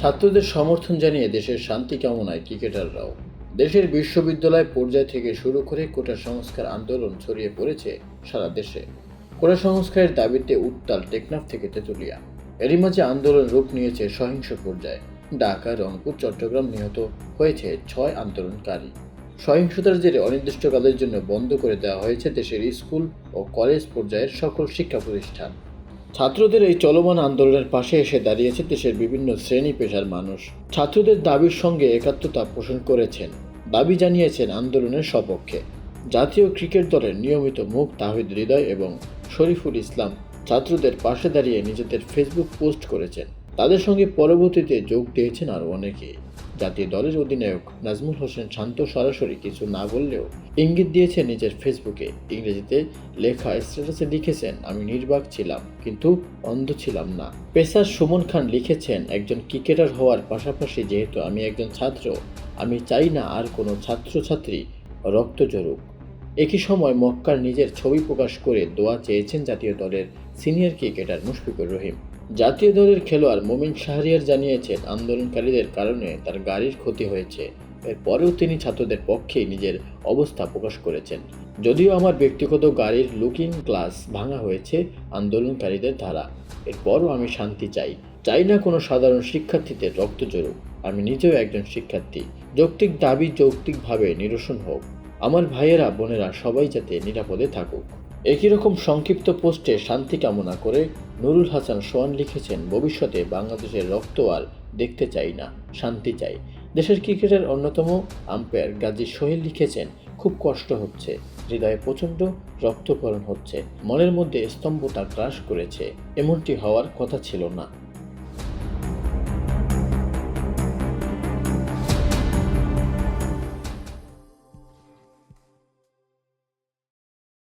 ছাত্রদের সমর্থন জানিয়ে দেশের শান্তি কামনায় ক্রিকেটাররাও। দেশের বিশ্ববিদ্যালয় পর্যায় থেকে শুরু করে কোটা সংস্কার আন্দোলন ছড়িয়ে পড়েছে সারা দেশে। কোটা সংস্কারের দাবিতে উত্তাল টেকনাফ থেকে তেঁতুলিয়া। এরই মাঝে আন্দোলন রূপ নিয়েছে সহিংস পর্যায়ে। ঢাকা, রংপুর, চট্টগ্রাম নিহত হয়েছে 6 আন্দোলনকারী। সহিংসতার জেরে অনির্দিষ্টকালের জন্য বন্ধ করে দেওয়া হয়েছে দেশের স্কুল ও কলেজ পর্যায়ের সকল শিক্ষা প্রতিষ্ঠান। ছাত্রদের এই চলমান আন্দোলনের পাশে এসে দাঁড়িয়েছে দেশের বিভিন্ন শ্রেণী পেশার মানুষ। ছাত্রদের দাবির সঙ্গে একাত্মতা পোষণ করেছেন, দাবি জানিয়েছেন আন্দোলনের সপক্ষে। জাতীয় ক্রিকেট দলের নিয়মিত মুখ তাহিদ হৃদয় এবং শরীফুল ইসলাম ছাত্রদের পাশে দাঁড়িয়ে নিজেদের ফেসবুক পোস্ট করেছেন। তাদের সঙ্গে পরবর্তীতে যোগ দিয়েছেন আরও অনেকে। জাতীয় দলের অধিনায়ক নাজমুল হোসেন শান্ত সরাসরি কিছু না বললেও ইঙ্গিত দিয়েছেন নিজের ফেসবুকে। ইংরেজিতে লেখা স্ট্যাটাসে লিখেছেন, আমি নির্বাক ছিলাম কিন্তু অন্ধ ছিলাম না। পেসার সুমন খান লিখেছেন, একজন ক্রিকেটার হওয়ার পাশাপাশি যেহেতু আমি একজন ছাত্র, আমি চাই না আর কোনো ছাত্রছাত্রী রক্ত ঝরুক। একই সময় মক্কার নিজের ছবি প্রকাশ করে দোয়া চেয়েছেন জাতীয় দলের সিনিয়র ক্রিকেটার মুশফিকুর রহিম। জাতীয় দলের খেলোয়াড় মোমিন শাহরিয়ার জানিয়েছেন, আন্দোলনকারীদের কারণে তার গাড়ির ক্ষতি হয়েছে। এরপরেও তিনি ছাত্রদের পক্ষেই নিজের অবস্থা প্রকাশ করেছেন। যদিও আমার ব্যক্তিগত গাড়ির লুকিং গ্লাস ভাঙা হয়েছে আন্দোলনকারীদের দ্বারা, এরপরও আমি শান্তি চাই। চাই না কোনো সাধারণ শিক্ষার্থীদের রক্ত ঝরুক। আমি নিজেও একজন শিক্ষার্থী। যৌক্তিক দাবি যৌক্তিকভাবে নিরসন হোক। আমার ভাইয়েরা বোনেরা সবাই যাতে নিরাপদে থাকুক। একই রকম সংক্ষিপ্ত পোস্টে শান্তি কামনা করে নুরুল হাসান সোহান লিখেছেন, ভবিষ্যতে বাংলাদেশের রক্ত আর দেখতে চাই না, শান্তি চাই। দেশের ক্রিকেটের অন্যতম আম্পায়ার গাজী সোহেল লিখেছেন, খুব কষ্ট হচ্ছে, হৃদয়ে প্রচণ্ড রক্তক্ষরণ হচ্ছে, মনের মধ্যে স্তম্ভতা গ্রাস করেছে। এমনটি হওয়ার কথা ছিল না।